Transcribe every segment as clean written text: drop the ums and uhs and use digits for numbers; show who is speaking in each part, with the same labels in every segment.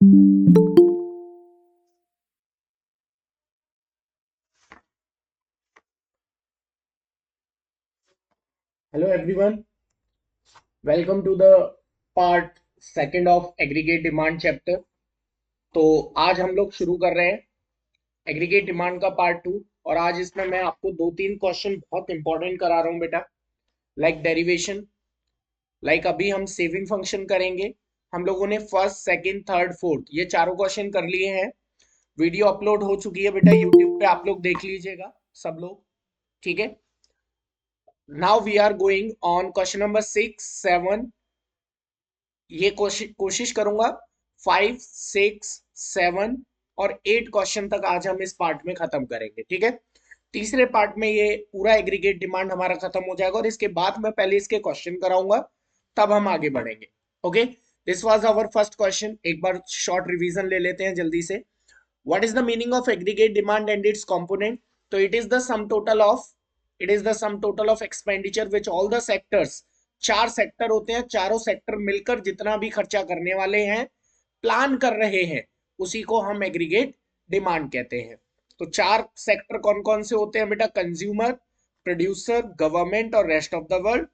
Speaker 1: Hello everyone, welcome to the part second of aggregate demand chapter. तो आज हम लोग शुरू कर रहे हैं एग्रीगेट डिमांड का पार्ट 2। और आज इसमें मैं आपको दो तीन क्वेश्चन बहुत इंपॉर्टेंट करा रहा हूँ बेटा। लाइक डेरिवेशन, लाइक अभी हम सेविंग फंक्शन करेंगे। हम लोगों ने फर्स्ट सेकंड थर्ड फोर्थ ये चारों क्वेश्चन कर लिए हैं। वीडियो अपलोड हो चुकी है बेटा यूट्यूब पे, आप लोग देख लीजिएगा सब लोग, ठीक है। Now we are going on question number 6, 7। ये कोशिश करूंगा 5, 6, 7 और 8 क्वेश्चन तक आज हम इस पार्ट में खत्म करेंगे, ठीक है। तीसरे पार्ट में ये पूरा एग्रीगेट डिमांड हमारा खत्म हो जाएगा और इसके बाद मैं पहले इसके क्वेश्चन कराऊंगा, तब हम आगे बढ़ेंगे। Okay, this was our first question. एक बार शॉर्ट रिवीजन ले लेते हैं जल्दी से। What is the meaning of aggregate demand and its component? तो it is the sum total of expenditure which all the sectors, चार सेक्टर होते हैं, चारों सेक्टर मिलकर जितना भी खर्चा करने वाले हैं, प्लान कर रहे हैं, उसी को हम एग्रीगेट डिमांड कहते हैं। तो चार सेक्टर कौन कौन से होते हैं बेटा? कंज्यूमर, प्रोड्यूसर, गवर्नमेंट और रेस्ट ऑफ द वर्ल्ड।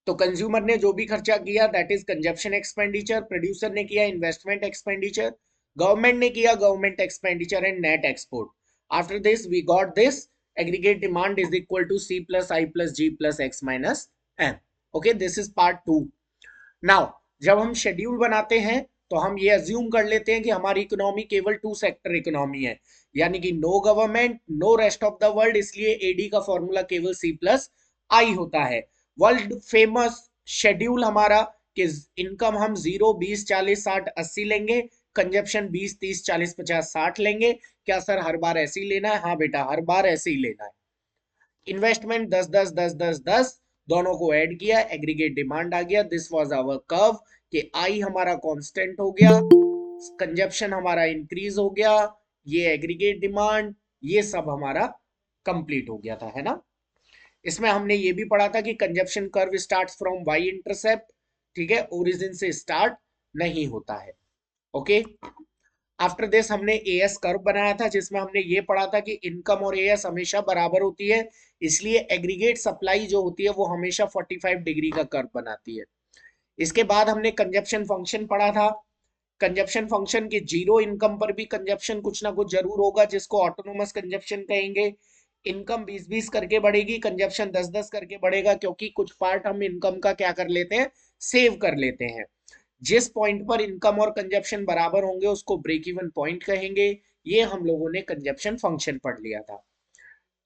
Speaker 1: तो कंज्यूमर ने जो भी खर्चा किया that is consumption expenditure, producer ने किया इन्वेस्टमेंट एक्सपेंडिचर, गवर्नमेंट ने किया government expenditure and net export. After this we got this aggregate demand is equal to C plus I plus G plus X minus M। Okay, this is part 2। Now जब हम schedule बनाते हैं तो हम ये assume कर लेते हैं कि हमारी इकोनॉमी केवल टू सेक्टर इकोनॉमी है, यानी कि no government no rest of the world, इसलिए एडी का फॉर्मूला केवल C प्लस I होता है। वर्ल्ड फेमस शेड्यूल हमारा कि इनकम हम 0, 20, 40, 60, 80 लेंगे, कंजप्शन 20, 30, 40, 50, 60 लेंगे। क्या सर हर बार ऐसे ही लेना है? हाँ बेटा, हर बार ऐसे ही लेना है। इन्वेस्टमेंट 10 10 10 10 10 दोनों को ऐड किया, एग्रीगेट डिमांड आ गया। दिस वाज आवर कर्व कि आई हमारा कांस्टेंट हो गया, कंजप्शन हमारा इंक्रीज हो गया, ये एग्रीगेट डिमांड, ये सब हमारा कंप्लीट हो गया था, है ना। इसमें हमने ये भी पढ़ा था कि consumption curve starts from Y intercept, ठीक है, ओरिजिन से स्टार्ट नहीं होता है। ओके, आफ्टर दिस हमने एएस कर्व बनाया था जिसमें हमने ये पढ़ा था कि इनकम और एएस हमेशा बराबर होती है, इसलिए एग्रीगेट सप्लाई जो होती है वो हमेशा 45 डिग्री का कर्व बनाती है। इसके बाद हमने कंजप्शन फंक्शन पढ़ा था। कंजप्शन फंक्शन के जीरो इनकम पर भी कंजप्शन कुछ ना कुछ जरूर होगा, जिसको ऑटोनोमस कंजप्शन कहेंगे। इनकम 20-20 करके बढ़ेगी, कंजप्शन 10-10 करके बढ़ेगा, क्योंकि कुछ पार्ट हम इनकम का क्या कर लेते हैं, सेव कर लेते हैं। जिस पॉइंट पर इनकम और कंजप्शन बराबर होंगे उसको ब्रेक इवन पॉइंट कहेंगे। ये हम लोगों ने कंजप्शन फंक्शन पढ़ लिया था।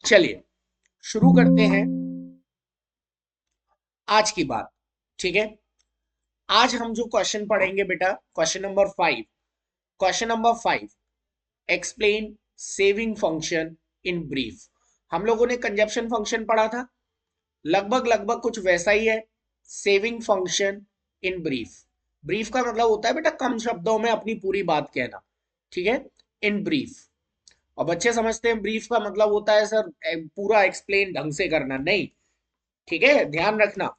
Speaker 1: चलिए शुरू करते हैं आज की बात, ठीक है। आज हम जो क्वेश्चन पढ़ेंगे बेटा, question number 5 explain saving function in brief. हम लोगों ने कंजप्शन फंक्शन पढ़ा था, लगभग लगभग कुछ वैसा ही है saving function in brief. Brief का मतलब होता है बेटा कम शब्दों में अपनी पूरी बात कहना, ठीक है, इन ब्रीफ। और बच्चे समझते हैं ब्रीफ का मतलब होता है सर पूरा एक्सप्लेन ढंग से करना, नहीं, ठीक है, ध्यान रखना।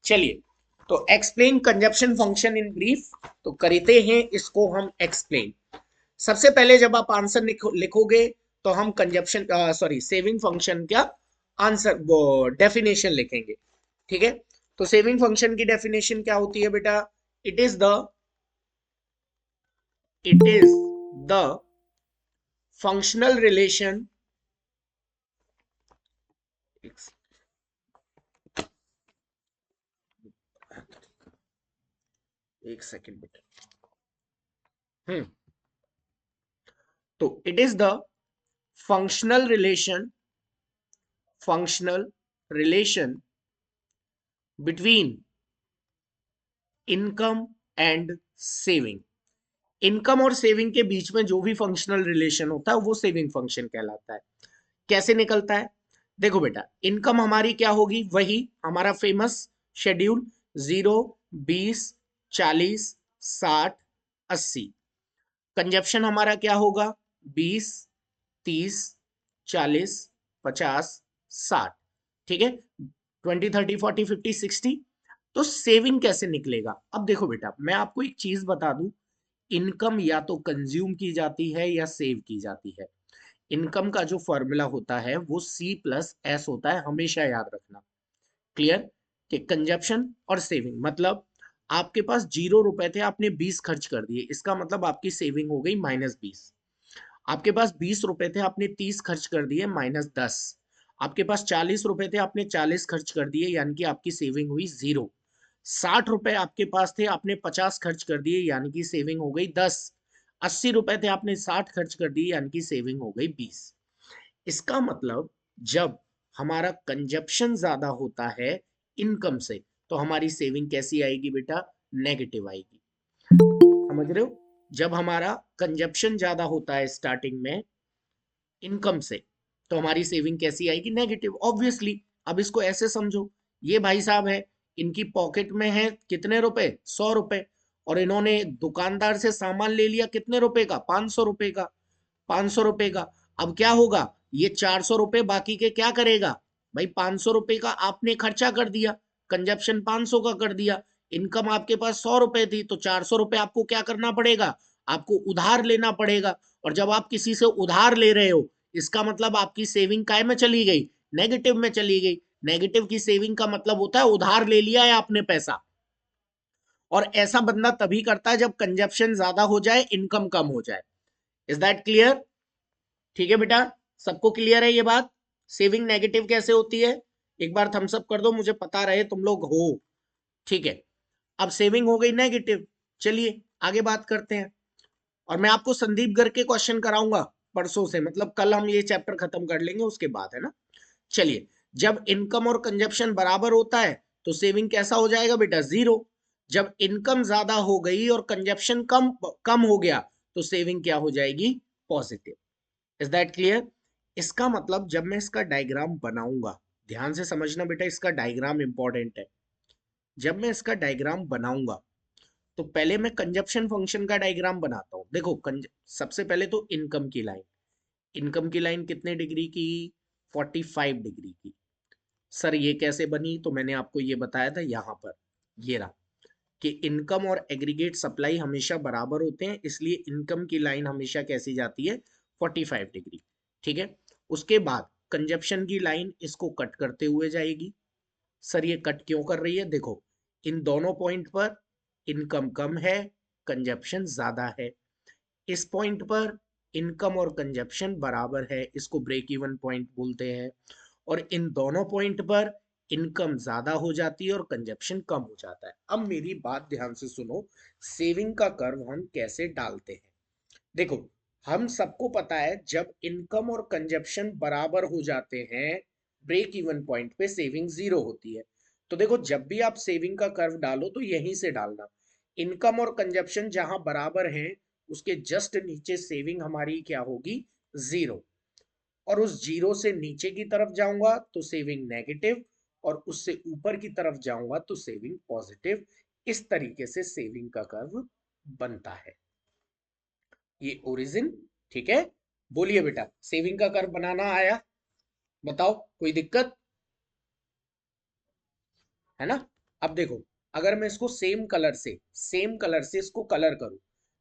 Speaker 1: चलिए, तो explain consumption function in brief, तो करते हैं इसको हम एक्सप्लेन। सबसे पहले जब आप आंसर लिखोगे तो हम कंजप्शन सॉरी सेविंग फंक्शन का आंसर वो डेफिनेशन लिखेंगे, ठीक है। तो सेविंग फंक्शन की डेफिनेशन क्या होती है बेटा? It is the it is the functional relation, एक सेकेंड बेटा। तो it is the functional relation, functional relation between income and saving. Income और सेविंग के बीच में जो भी फंक्शनल रिलेशन होता है वो सेविंग फंक्शन कहलाता है। कैसे निकलता है? देखो बेटा, इनकम हमारी क्या होगी, वही हमारा फेमस शेड्यूल 0, 20, 40, 60, 80। कंजप्शन हमारा क्या होगा? 20, 30, 40, 50, 60, ठीक है, 20, 30, 40, 50, 60। तो सेविंग कैसे निकलेगा? अब देखो बेटा, मैं आपको एक चीज बता दूं, इनकम या तो कंज्यूम की जाती है या सेव की जाती है। इनकम का जो फॉर्मूला होता है वो C+S होता है, हमेशा याद रखना। क्लियर? कि कंजप्शन और सेविंग मतलब आपके पास 0 रुपए थे, आपने 20 खर्च कर दिए, इसका मतलब आपकी सेविंग हो गई -20। आपके पास 20 रुपए थे, आपने 30 खर्च कर दिए, -10। आपके पास 40 रुपए थे, आपने 40 खर्च कर दिए, यानी कि आपकी सेविंग हुई 0। 60 रुपए आपके पास थे, आपने 50 खर्च कर दिए, यानी कि सेविंग हो गई 10। 80 रुपए थे, आपने 60 खर्च कर दिए, यानी कि सेविंग हो गई 20। इसका मतलब जब हमारा कंजप्शन ज्यादा होता है इनकम से, तो हमारी सेविंग कैसी आएगी बेटा? नेगेटिव आएगी। समझ रहे हो? जब हमारा कंजप्शन ज्यादा होता है स्टार्टिंग में इनकम से, तो हमारी सेविंग कैसी आएगी? Negative, obviously. अब इसको ऐसे समझो, ये भाई साहब है, इनकी पॉकेट में है कितने रुपए? 100 रुपए। और इन्होंने दुकानदार से सामान ले लिया कितने रुपए का? 500 रुपए का। 500 रुपए का। अब क्या होगा? ये 400 रुपए बाकी के क्या करेगा? भाई 500 रुपए का आपने खर्चा कर दिया, कंजप्शन 500 का कर दिया। इनकम आपके पास 100 रुपए थी, तो 400 रुपए आपको क्या करना पड़ेगा? आपको उधार लेना पड़ेगा। और जब आप किसी से उधार ले रहे हो, इसका मतलब आपकी सेविंग काय में चली गई? नेगेटिव में चली गई। नेगेटिव की सेविंग का मतलब होता है उधार ले लिया है आपने पैसा। और ऐसा बंदा तभी करता है जब कंजप्शन ज्यादा हो जाए, इनकम कम हो जाए। Is that clear? ठीक है बेटा, सबको क्लियर है ये बात? सेविंग नेगेटिव कैसे होती है? एक बार थम्स अप कर दो, मुझे पता रहे तुम लोग हो। ठीक है, अब सेविंग हो गई नेगेटिव। चलिए आगे बात करते हैं। और मैं आपको संदीप गर्ग के क्वेश्चन कराऊंगा परसों से, मतलब कल हम ये चैप्टर खत्म कर लेंगे उसके बाद, है ना? चलिए, जब इनकम और कंजप्शन बराबर होता है तो सेविंग कैसा हो जाएगा बेटा? 0। जब इनकम ज्यादा हो गई और कंजप्शन कम कम हो गया, तो सेविंग क्या हो जाएगी? पॉजिटिव। Is that clear? इसका मतलब जब मैं इसका डायग्राम बनाऊंगा, ध्यान से समझना बेटा, इसका डायग्राम इंपॉर्टेंट है। जब मैं इसका डायग्राम बनाऊंगा, तो पहले मैं कंजप्शन फंक्शन का डायग्राम बनाता हूं। देखो, सबसे पहले तो इनकम की लाइन। इनकम की लाइन कितने डिग्री की? 45 डिग्री की। सर ये कैसे बनी? तो मैंने आपको ये बताया था यहां पर, ये रहा, कि इनकम और एग्रीगेट सप्लाई हमेशा बराबर होते हैं, इसलिए इनकम की लाइन हमेशा कैसी जाती है? 45 डिग्री। ठीक है। उसके बाद कंजप्शन की लाइन इसको कट करते हुए जाएगी। सर ये कट क्यों कर रही है? देखो, इन दोनों पॉइंट पर इनकम कम है, कंजप्शन ज्यादा है। इस पॉइंट पर इनकम और कंजप्शन बराबर है, इसको ब्रेक इवन पॉइंट बोलते हैं। और इन दोनों पॉइंट पर इनकम ज्यादा हो जाती है और कंजप्शन कम हो जाता है। अब मेरी बात ध्यान से सुनो, सेविंग का कर्व हम कैसे डालते हैं। देखो, हम सबको पता है जब इनकम और कंजप्शन बराबर हो जाते हैं, ब्रेक इवन पॉइंट पे सेविंग 0 होती है। तो देखो, जब भी आप सेविंग का कर्व डालो तो यहीं से डालना। इनकम और कंजप्शन जहां बराबर हैं, उसके जस्ट नीचे सेविंग हमारी क्या होगी? 0। और उस 0 से नीचे की तरफ जाऊंगा तो सेविंग नेगेटिव, और उससे ऊपर की तरफ जाऊंगा तो सेविंग पॉजिटिव। इस तरीके से सेविंग का कर्व बनता है, ये ओरिजिन। ठीक है, बोलिए बेटा, सेविंग का कर्व बनाना आया? बताओ, कोई दिक्कत है ना? अब देखो, अगर मैं इसको सेम कलर से इसको कलर करूं,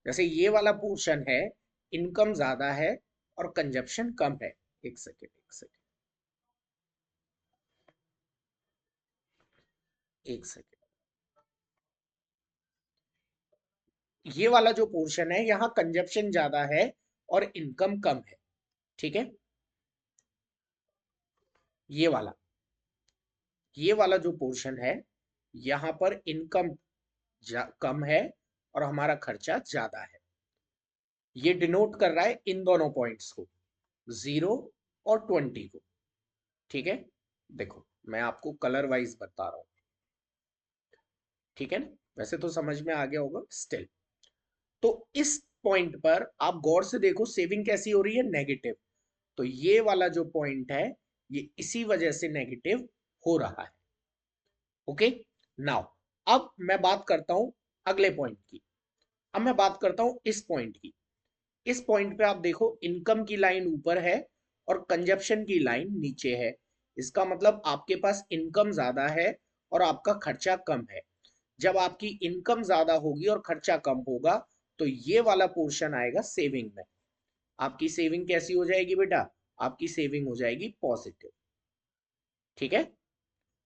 Speaker 1: जैसे ये वाला पोर्शन है, इनकम ज्यादा है और कंजप्शन कम है। एक सेकेंड, एक सेकेंड, एक सेकेंड। ये वाला जो पोर्शन है, यहाँ कंजप्शन ज्यादा है और इनकम कम है। ठीक है, ये वाला, ये वाला जो पोर्शन है, यहाँ पर इनकम कम है और हमारा खर्चा ज्यादा है। ये डिनोट कर रहा है इन दोनों पॉइंट्स को, 0 और 20 को। ठीक है, देखो मैं आपको कलर वाइज बता रहा हूं। ठीक है ना? वैसे तो समझ में आ गया होगा स्टिल। तो इस पॉइंट पर आप गौर से देखो, सेविंग कैसी हो रही है? नेगेटिव। तो ये वाला जो पॉइंट है, ये इसी वजह से नेगेटिव हो रहा है। ओके, नाउ अब मैं बात करता हूं अगले पॉइंट की। अब मैं बात करता हूं इस पॉइंट की। इस पॉइंट पे आप देखो, इनकम की लाइन ऊपर है और कंजप्शन की लाइन नीचे है। इसका मतलब आपके पास इनकम ज्यादा है और आपका खर्चा कम है। जब आपकी इनकम ज्यादा होगी और खर्चा कम होगा, तो ये वाला पोर्शन आएगा सेविंग में। आपकी सेविंग कैसी हो जाएगी बेटा? आपकी सेविंग हो जाएगी पॉजिटिव। ठीक है,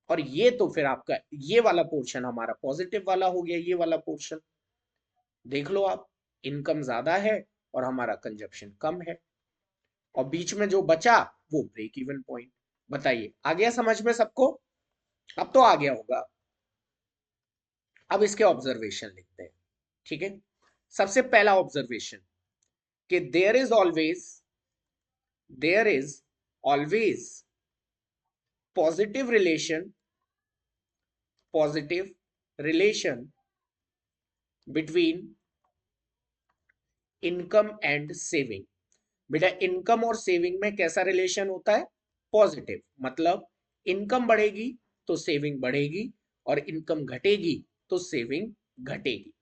Speaker 1: और ये तो फिर आपका ये वाला पोर्शन हमारा पॉजिटिव वाला हो गया। ये वाला पोर्शन देख लो आप, इनकम ज्यादा है और हमारा कंजप्शन कम है, और बीच में जो बचा वो ब्रेक इवन पॉइंट। बताइए आ गया समझ में सबको? अब तो आ गया होगा। अब इसके ऑब्जर्वेशन लिखते हैं। ठीक है, सबसे पहला ऑब्जर्वेशन कि there is always positive relation between income and saving. बेटा इनकम और सेविंग में कैसा रिलेशन होता है? पॉजिटिव। मतलब इनकम बढ़ेगी तो सेविंग बढ़ेगी, और इनकम घटेगी तो सेविंग घटेगी।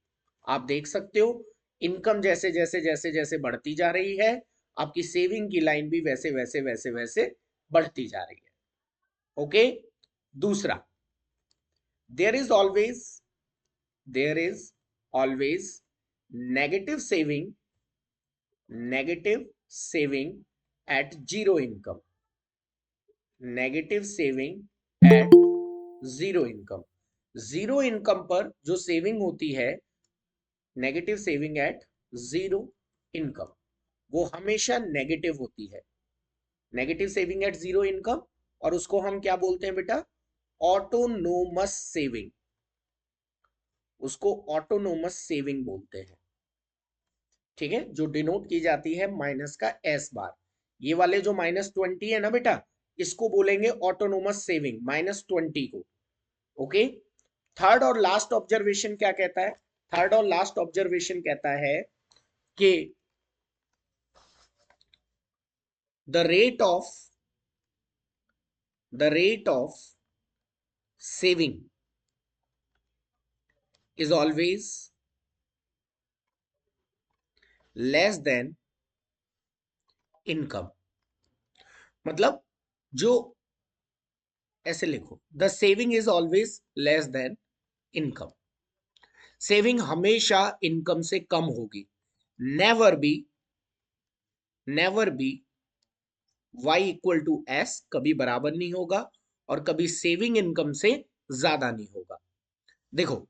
Speaker 1: आप देख सकते हो इनकम जैसे जैसे जैसे जैसे बढ़ती जा रही है, आपकी सेविंग की लाइन भी वैसे वैसे वैसे वैसे बढ़ती जा रही है। ओके, दूसरा, there is always negative saving at zero income. Negative saving at zero income. Zero income पर जो सेविंग होती है, negative saving at zero income, वो हमेशा नेगेटिव होती है। Negative saving at zero income, और उसको हम क्या बोलते हैं बेटा? Autonomous saving. उसको ऑटोनोमस सेविंग बोलते हैं। ठीक है, जो डिनोट की जाती है माइनस का एस बार। ये वाले जो -20 है ना बेटा, इसको बोलेंगे ऑटोनोमस सेविंग, -20 को। ओके, थर्ड और लास्ट ऑब्जर्वेशन क्या कहता है? थर्ड और लास्ट ऑब्जर्वेशन कहता है कि the rate of saving is always less than income. मतलब जो, ऐसे लिखो, the saving is always less than income. Saving हमेशा इनकम से कम होगी। नेवर बी y=s, कभी बराबर नहीं होगा, और कभी सेविंग इनकम से ज्यादा नहीं होगा। देखो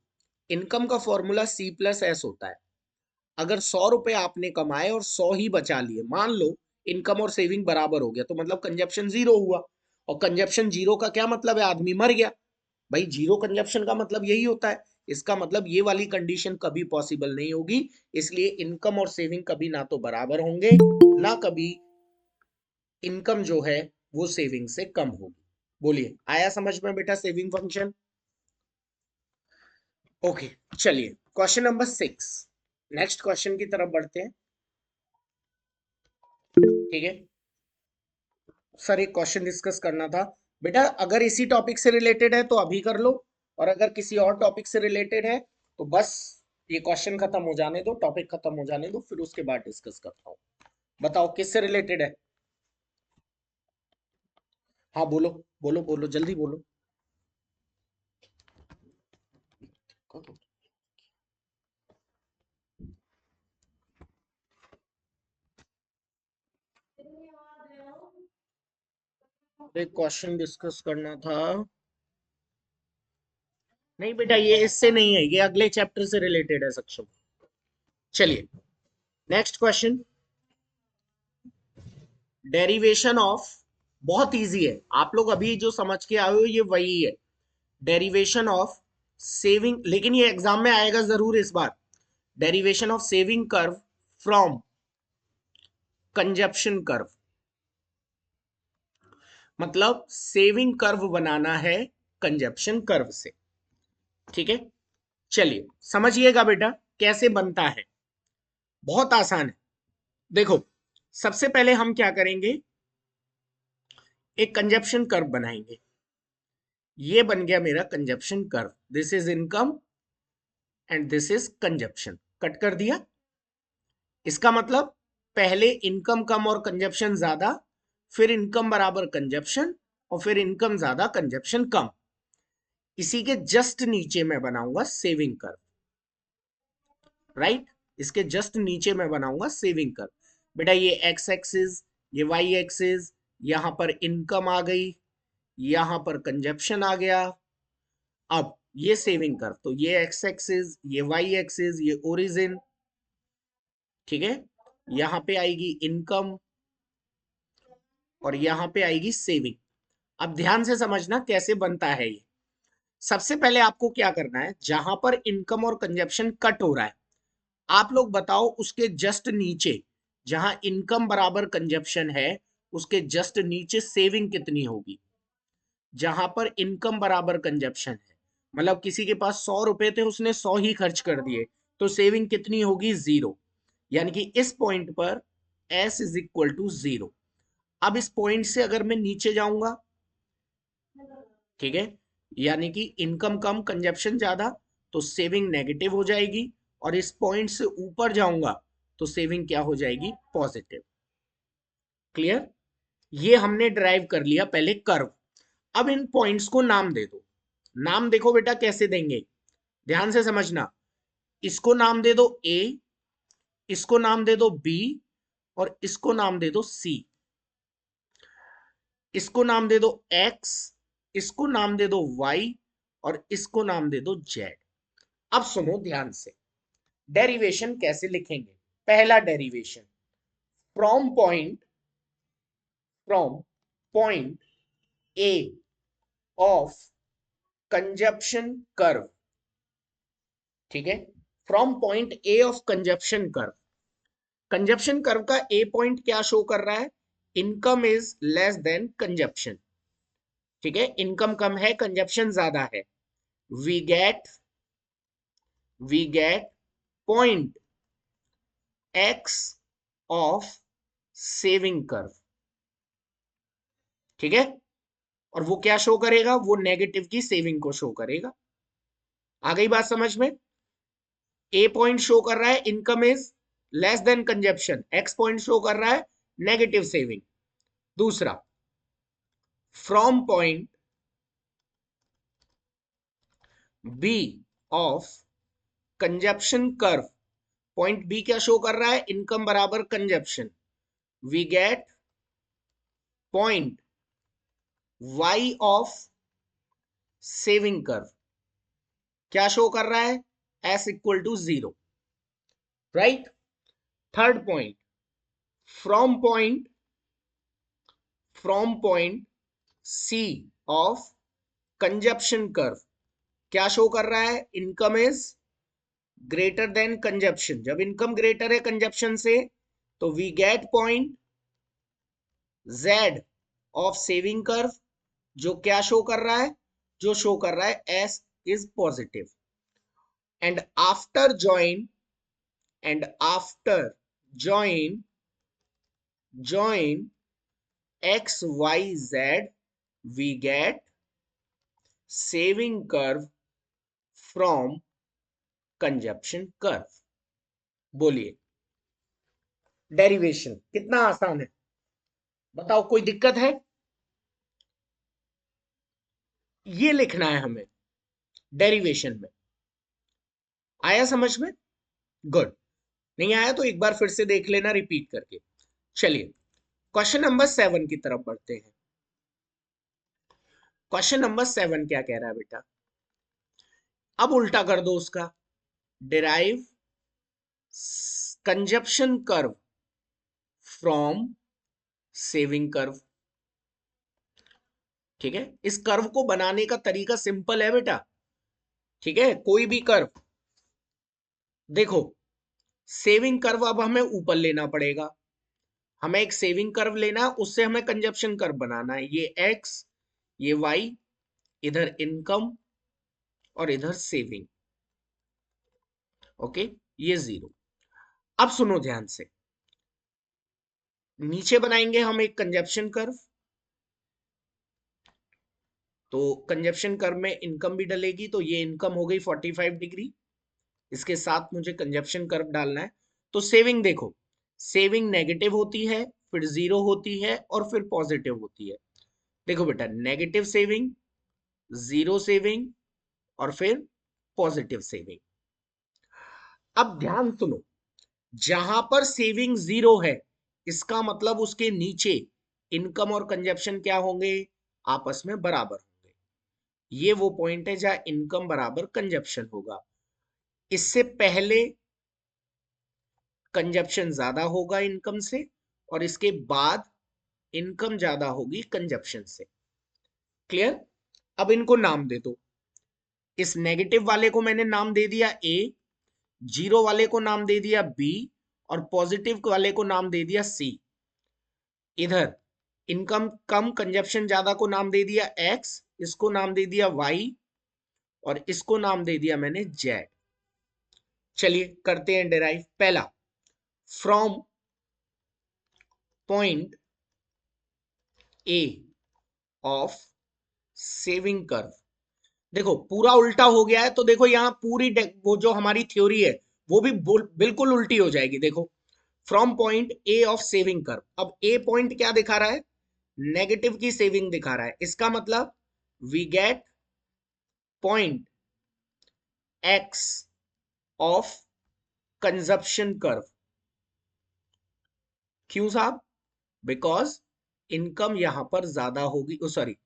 Speaker 1: इनकम का फॉर्मूला C+S होता है। अगर 100 रुपए आपने कमाए और 100 ही बचा लिए, मान लो इनकम और सेविंग बराबर हो गया, तो मतलब कंजप्शन जीरो हुआ। और कंजप्शन जीरो का क्या मतलब है? आदमी मर गया। भाई जीरो कंजप्शन का मतलब यही होता है। इसका मतलब ये वाली कंडीशन कभी पॉसिबल नहीं होगी। इसलिए इनकम और सेविंग कभी ना तो बराबर होंगे, ना कभी इनकम जो है वो सेविंग से कम होगी। बोलिए आया समझ में बेटा सेविंग फंक्शन? ओके, चलिए क्वेश्चन नंबर 6, नेक्स्ट क्वेश्चन की तरफ बढ़ते हैं। ठीक है सर, एक क्वेश्चन डिस्कस करना था बेटा। अगर इसी टॉपिक से रिलेटेड है तो अभी कर लो, और अगर किसी और टॉपिक से रिलेटेड है तो बस ये क्वेश्चन खत्म हो जाने दो, टॉपिक खत्म हो जाने दो, फिर उसके बाद डिस्कस करता हूँ। बताओ किससे रिलेटेड है? हाँ बोलो बोलो बोलो, जल्दी बोलो। एक क्वेश्चन डिस्कस करना था। नहीं बेटा ये इससे नहीं है, ये अगले चैप्टर से रिलेटेड है सक्षम। चलिए नेक्स्ट क्वेश्चन, डेरिवेशन ऑफ, बहुत इजी है, आप लोग अभी जो समझ के आए हो ये वही है। डेरिवेशन ऑफ सेविंग, लेकिन ये एग्जाम में आएगा जरूर इस बार। Derivation of saving curve from consumption curve. मतलब सेविंग कर्व बनाना है कंजप्शन कर्व से। ठीक है, चलिए समझिएगा बेटा कैसे बनता है। बहुत आसान है। देखो सबसे पहले हम क्या करेंगे, एक कंजप्शन कर्व बनाएंगे। ये बन गया मेरा consumption curve. This is income and this is consumption. Cut कर दिया। इसका मतलब पहले इनकम कम और कंजप्शन ज्यादा, फिर इनकम बराबर कंजप्शन, और फिर इनकम ज्यादा कंजप्शन कम। इसी के जस्ट नीचे मैं बनाऊंगा सेविंग कर्व। राइट, इसके जस्ट नीचे मैं बनाऊंगा सेविंग कर्व। बेटा ये एक्स एक्सिस, ये वाई एक्सिस, यहां पर इनकम आ गई, यहां पर कंजप्शन आ गया। अब ये सेविंग कर्व, तो ये एक्स एक्सिस, ये वाई एक्सिस, ये ओरिजिन, ठीक है। यहां पे आएगी इनकम और यहां पे आएगी सेविंग। अब ध्यान से समझना कैसे बनता है ये। सबसे पहले आपको क्या करना है, जहां पर इनकम और कंजप्शन कट हो रहा है, आप लोग बताओ उसके जस्ट नीचे, जहां इनकम बराबर कंजप्शन है, उसके जस्ट नीचे सेविंग कितनी होगी। जहां पर इनकम बराबर कंजप्शन है, मतलब किसी के पास 100 रुपए थे, उसने 100 ही खर्च कर दिए, तो सेविंग कितनी होगी, 0। यानी कि इस पॉइंट पर S इज इक्वल टू 0। अब इस पॉइंट से अगर मैं नीचे जाऊंगा, ठीक है, यानी कि इनकम कम कंजप्शन ज्यादा, तो सेविंग नेगेटिव हो जाएगी। और इस पॉइंट से ऊपर जाऊंगा तो सेविंग क्या हो जाएगी, पॉजिटिव। क्लियर। ये हमने ड्राइव कर लिया पहले कर्व। अब इन पॉइंट्स को नाम दे दो। नाम देखो बेटा कैसे देंगे, ध्यान से समझना। इसको नाम दे दो ए, इसको नाम दे दो बी, और इसको नाम दे दो सी। इसको नाम दे दो एक्स, इसको नाम दे दो वाई, और इसको नाम दे दो जेड। अब सुनो ध्यान से, डेरिवेशन कैसे लिखेंगे। पहला derivation, from point A of consumption curve, ठीक है। From point A of consumption curve, consumption curve का ए पॉइंट क्या शो कर रहा है, income is less than consumption, ठीक है। इनकम कम है, कंजप्शन ज्यादा है। We get point X of saving curve, ठीक है। और वो क्या शो करेगा, वो नेगेटिव की सेविंग को शो करेगा। आ गई बात समझ में। ए पॉइंट शो कर रहा है income is less than consumption, X point show कर रहा है नेगेटिव सेविंग। दूसरा, from point B of consumption curve, point B क्या शो कर रहा है, इनकम बराबर consumption. We get point Y of saving curve, क्या शो कर रहा है, S equal to 0, right. Third point, from point C of consumption curve, क्या शो कर रहा है, income is greater than consumption. जब इनकम ग्रेटर है कंजप्शन से, तो we get point Z of saving curve, जो क्या शो कर रहा है, जो शो कर रहा है S is positive. And after join x y z, we get saving curve from consumption curve. बोलिए, डेरिवेशन कितना आसान है, बताओ कोई दिक्कत है। ये लिखना है हमें डेरिवेशन में। आया समझ में, गुड। नहीं आया तो एक बार फिर से देख लेना रिपीट करके। चलिए क्वेश्चन नंबर 7 की तरफ बढ़ते हैं। क्वेश्चन नंबर 7 क्या कह रहा है बेटा, अब उल्टा कर दो उसका, derive consumption curve from saving curve, ठीक है। इस कर्व को बनाने का तरीका सिंपल है बेटा, ठीक है। कोई भी कर्व देखो, सेविंग कर्व अब हमें ऊपर लेना पड़ेगा। हमें एक सेविंग कर्व लेना है, उससे हमें कंजप्शन कर्व बनाना है। ये एक्स, ये वाई, इधर इनकम और इधर सेविंग, ओके, ये 0। अब सुनो ध्यान से, नीचे बनाएंगे हम एक कंजप्शन कर्व, तो कंजप्शन कर्व में इनकम भी डलेगी, तो ये इनकम हो गई 45 डिग्री, इसके साथ मुझे कंजप्शन कर्व डालना है। तो सेविंग देखो, सेविंग नेगेटिव होती है, फिर 0 होती है, और फिर पॉजिटिव होती है। देखो बेटा, नेगेटिव सेविंग, 0 सेविंग, और फिर पॉजिटिव सेविंग। अब ध्यान सुनो, जहां पर सेविंग 0 है, इसका मतलब उसके नीचे इनकम और कंजप्शन क्या होंगे, आपस में बराबर होंगे। ये वो पॉइंट है जहां इनकम बराबर कंजप्शन होगा। इससे पहले कंजप्शन ज्यादा होगा इनकम से, और इसके बाद इनकम ज्यादा होगी कंजप्शन से। क्लियर? अब इनको नाम दे दो। इस नेगेटिव वाले को मैंने नाम दे दिया ए, जीरो वाले को नाम दे दिया बी, और पॉजिटिव वाले को नाम दे दिया सी। इधर इनकम कम कंजप्शन ज्यादा को नाम दे दिया एक्स, इसको नाम दे दिया वाई, और इसको नाम दे दिया मैंने जेड। चलिए करते हैं डिराइव। पहला, from point A of saving curve. देखो पूरा उल्टा हो गया है, तो देखो यहां पूरी वो जो हमारी थ्योरी है वो भी बिल्कुल उल्टी हो जाएगी। देखो, from point A of saving curve. अब ए पॉइंट क्या दिखा रहा है, नेगेटिव की सेविंग दिखा रहा है। इसका मतलब we get point X of consumption curve. क्यों साहब? बिकॉज इनकम यहां पर ज्यादा होगी, सॉरी,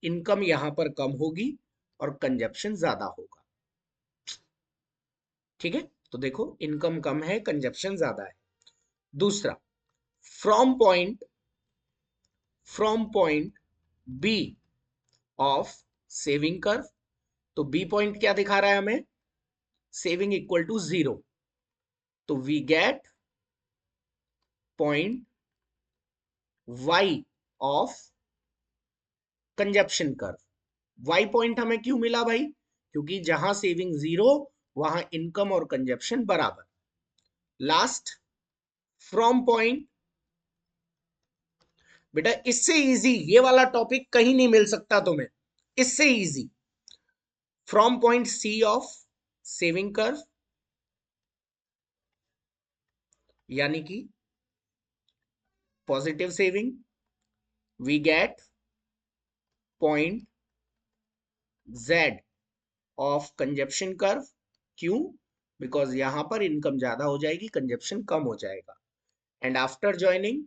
Speaker 1: इनकम यहां पर कम होगी और कंजप्शन ज्यादा होगा। ठीक है, तो देखो इनकम कम है, कंजप्शन ज्यादा है। दूसरा, from point B of saving curve. तो बी पॉइंट क्या दिखा रहा है हमें, सेविंग इक्वल टू 0। तो we get point y of consumption curve. y point हमें क्यों मिला भाई, क्योंकि जहां सेविंग 0 वहां इनकम और कंजप्शन बराबर। लास्ट, फ्रॉम पॉइंट, बेटा इससे इजी ये वाला टॉपिक कहीं नहीं मिल सकता तुम्हें, इससे easy. From point C of saving curve, यानी कि positive saving, we get point z of consumption curve. क्यों? बिकॉज यहां पर इनकम ज्यादा हो जाएगी, कंजप्शन कम हो जाएगा। And after joining,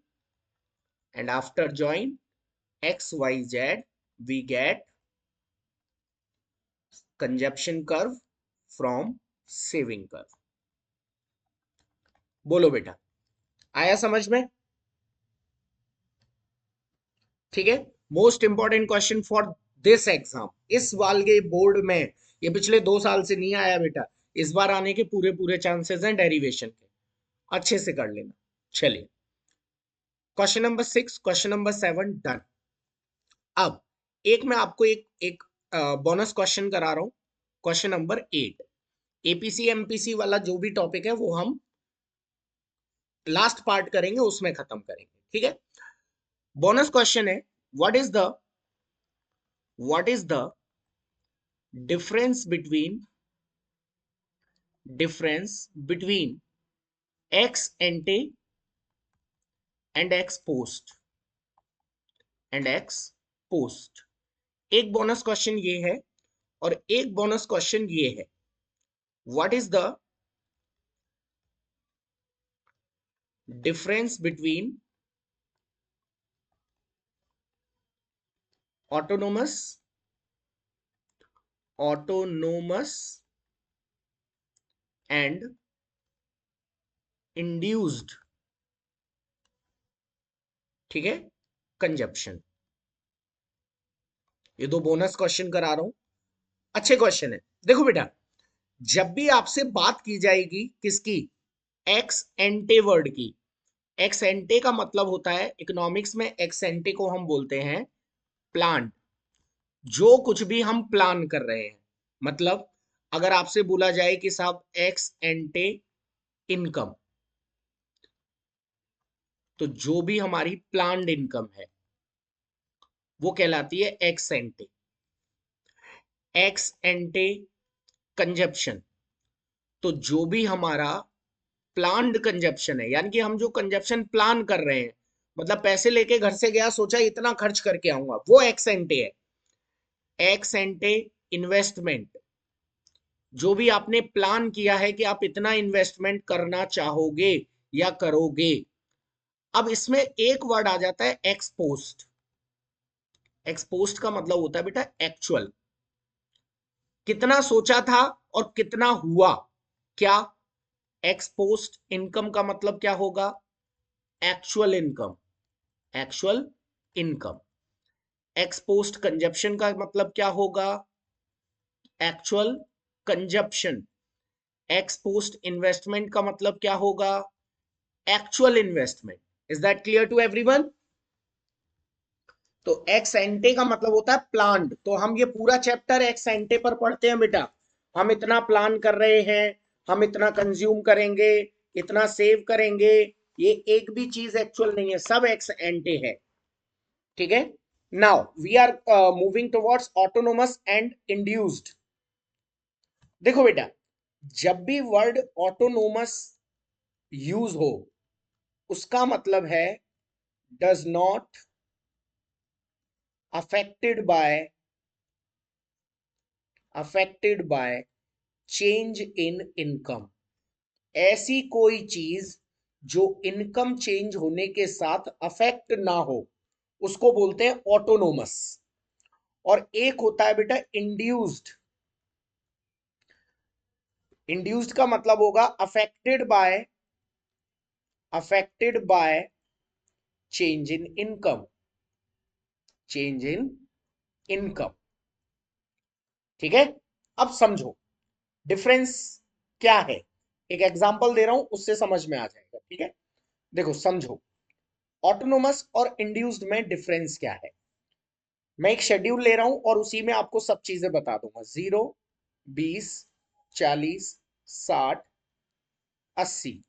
Speaker 1: and after join X Y Z, we get consumption curve from saving curve. बोलो बेटा, आया समझ में? ठीक है, most important question for this exam. इस वाल के बोर्ड में ये पिछले 2 साल से नहीं आया बेटा, इस बार आने के पूरे पूरे चांसेस हैं डेरिवेशन के, अच्छे से कर लेना। चलिए, question number 6, question number 7 done. अब एक मैं आपको एक बोनस क्वेश्चन करा रहा हूं, क्वेश्चन नंबर 8। एपीसी एमपीसी वाला जो भी टॉपिक है वो हम लास्ट पार्ट करेंगे, उसमें खत्म करेंगे। ठीक है, बोनस क्वेश्चन है, what is the difference between ex ante and ex post। एक बोनस क्वेश्चन ये है और एक बोनस क्वेश्चन ये है, what is the difference between autonomous and induced, ठीक है, कंजप्शन। ये दो बोनस क्वेश्चन करा रहा हूं, अच्छे क्वेश्चन है। देखो बेटा, जब भी आपसे बात की जाएगी किसकी, एक्स एंटे वर्ड की। एक्स एंटे का मतलब होता है इकोनॉमिक्स में, एक्स एंटे को हम बोलते हैं प्लान। जो कुछ भी हम प्लान कर रहे हैं, मतलब अगर आपसे बोला जाए कि साहब एक्स एंटे इनकम, तो जो भी हमारी प्लान्ड इनकम है वो कहलाती है एक्स एंटे। एक्स एंटे कंजप्शन, तो जो भी हमारा प्लान्ड कंजप्शन है, यानी कि हम जो कंजप्शन प्लान कर रहे हैं, मतलब पैसे लेके घर से गया, सोचा इतना खर्च करके आऊंगा, वो एक्स एंटे है। एक्स एंटे इन्वेस्टमेंट, जो भी आपने प्लान किया है कि आप इतना इन्वेस्टमेंट करना चाहोगे या करोगे। अब इसमें एक वर्ड आ जाता है एक्सपोस्ट। एक्सपोस्ट का मतलब होता है बेटा एक्चुअल, कितना सोचा था और कितना हुआ क्या। एक्सपोस्ट इनकम का मतलब क्या होगा, actual income, actual income. Ex post consumption का मतलब क्या होगा, एक्चुअल कंजप्शन। एक्सपोस्ट इन्वेस्टमेंट का मतलब क्या होगा, actual investment. Is that clear to everyone. तो एक्स एंटे का मतलब होता है प्लान्ड। तो हम ये पूरा चैप्टर एक्स एंटे पर पढ़ते हैं बेटा। हम इतना प्लान कर रहे हैं, हम इतना कंज्यूम करेंगे, इतना सेव करेंगे, ये एक भी चीज एक्चुअल नहीं है, सब एक्स एंटे है। ठीक है। Now we are moving towards autonomous and induced. देखो बेटा, जब भी वर्ड ऑटोनोमस यूज हो उसका मतलब है does not affected by change in income. ऐसी कोई चीज जो इनकम चेंज होने के साथ अफेक्ट ना हो उसको बोलते हैं ऑटोनोमस। और एक होता है बेटा इंड्यूस्ड। इंड्यूस्ड का मतलब होगा affected by change in income, change in income. ठीक है। अब समझो डिफरेंस क्या है, एक एग्जांपल दे रहा हूं उससे समझ में आ जाएगा। ठीक है। देखो समझो, ऑटोनोमस और इंड्यूस्ड में डिफरेंस क्या है। मैं एक शेड्यूल ले रहा हूं और उसी में आपको सब चीजें बता दूंगा। 0, 20, 40, 60, 80।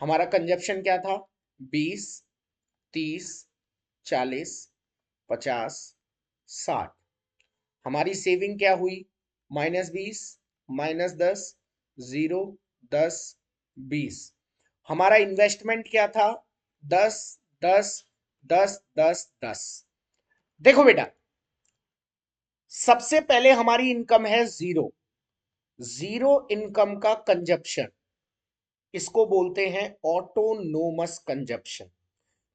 Speaker 1: हमारा कंजप्शन क्या था, 20, 30, 40, 50, 60। हमारी सेविंग क्या हुई, -20, -10, 0, 10, 20। हमारा इन्वेस्टमेंट क्या था, 10, 10, 10, 10, 10। देखो बेटा, सबसे पहले हमारी इनकम है 0। जीरो इनकम का कंजप्शन, इसको बोलते हैं ऑटोनोमस कंजप्शन।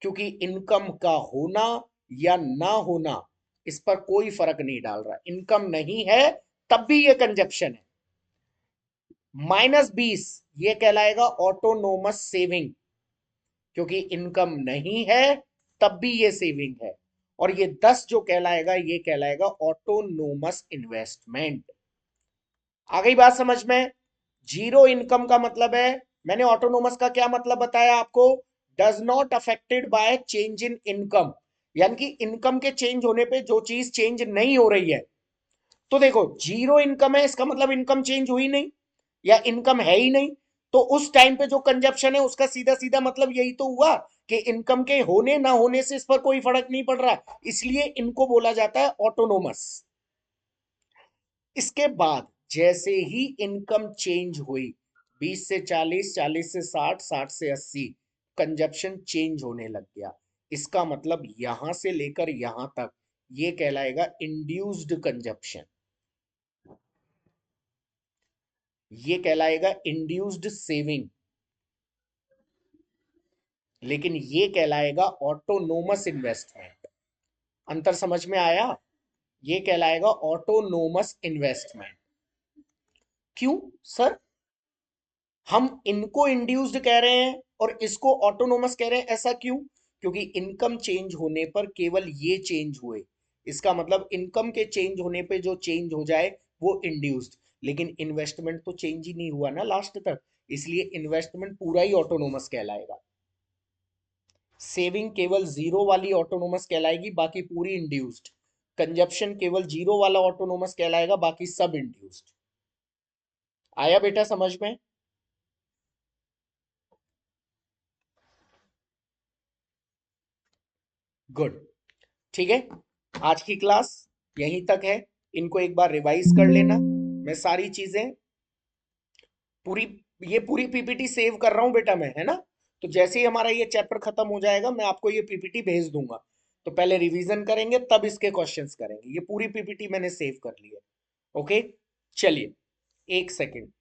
Speaker 1: क्योंकि इनकम का होना या ना होना इस पर कोई फर्क नहीं डाल रहा, इनकम नहीं है तब भी ये कंजप्शन है। -20 ये कहलाएगा ऑटोनोमस सेविंग, क्योंकि इनकम नहीं है तब भी ये सेविंग है। और ये 10 जो कहलाएगा ये कहलाएगा ऑटोनोमस इन्वेस्टमेंट। आ गई बात समझ में। जीरो इनकम का मतलब है, मैंने ऑटोनोमस का क्या मतलब बताया आपको, does not affected by change in income. यानी कि इनकम के चेंज होने पे जो चीज चेंज नहीं हो रही है। तो देखो जीरो इनकम है इसका मतलब इनकम चेंज हुई नहीं या इनकम है ही नहीं। तो उस टाइम पे जो कंजप्शन है उसका सीधा सीधा मतलब यही तो हुआ कि इनकम के होने ना होने से इस पर कोई फर्क नहीं पड़ रहा, इसलिए इनको बोला जाता है ऑटोनोमस। इसके बाद जैसे ही इनकम चेंज हुई, 20 से 40, 40 से 60, 60 से 80, कंजप्शन चेंज होने लग गया। इसका मतलब यहां से लेकर यहां तक ये कहलाएगा इंड्यूस्ड कंजप्शन, ये कहलाएगा इंड्यूस्ड सेविंग। लेकिन ये कहलाएगा ऑटोनोमस इन्वेस्टमेंट। अंतर समझ में आया, ये कहलाएगा ऑटोनोमस इन्वेस्टमेंट। क्यों सर, हम इनको इंड्यूस्ड कह रहे हैं और इसको ऑटोनोमस कह रहे हैं, ऐसा क्यों, क्योंकि इनकम चेंज होने पर केवल ये चेंज हुए। इसका मतलब इनकम के चेंज होने पे जो चेंज हो जाए वो इंड्यूस्ड। लेकिन इन्वेस्टमेंट तो चेंज ही नहीं हुआ ना लास्ट तक, इसलिए इन्वेस्टमेंट पूरा ही ऑटोनोमस कहलाएगा। सेविंग केवल जीरो वाली ऑटोनोमस कहलाएगी, बाकी पूरी इंड्यूस्ड। कंजप्शन केवल जीरो वाला ऑटोनोमस कहलाएगा, बाकी सब इंड्यूस्ड। आया बेटा समझ में। गुड। ठीक है। आज की क्लास यहीं तक है, इनको एक बार रिवाइज कर लेना। मैं सारी चीजें पूरी, ये पूरी पीपीटी सेव कर रहा हूं बेटा मैं, है ना। तो जैसे ही हमारा ये चैप्टर खत्म हो जाएगा मैं आपको ये पीपीटी भेज दूंगा। तो पहले रिवीजन करेंगे तब इसके क्वेश्चंस करेंगे। ये पूरी पीपीटी मैंने सेव कर ली है। ओके। चलिए, एक सेकंड।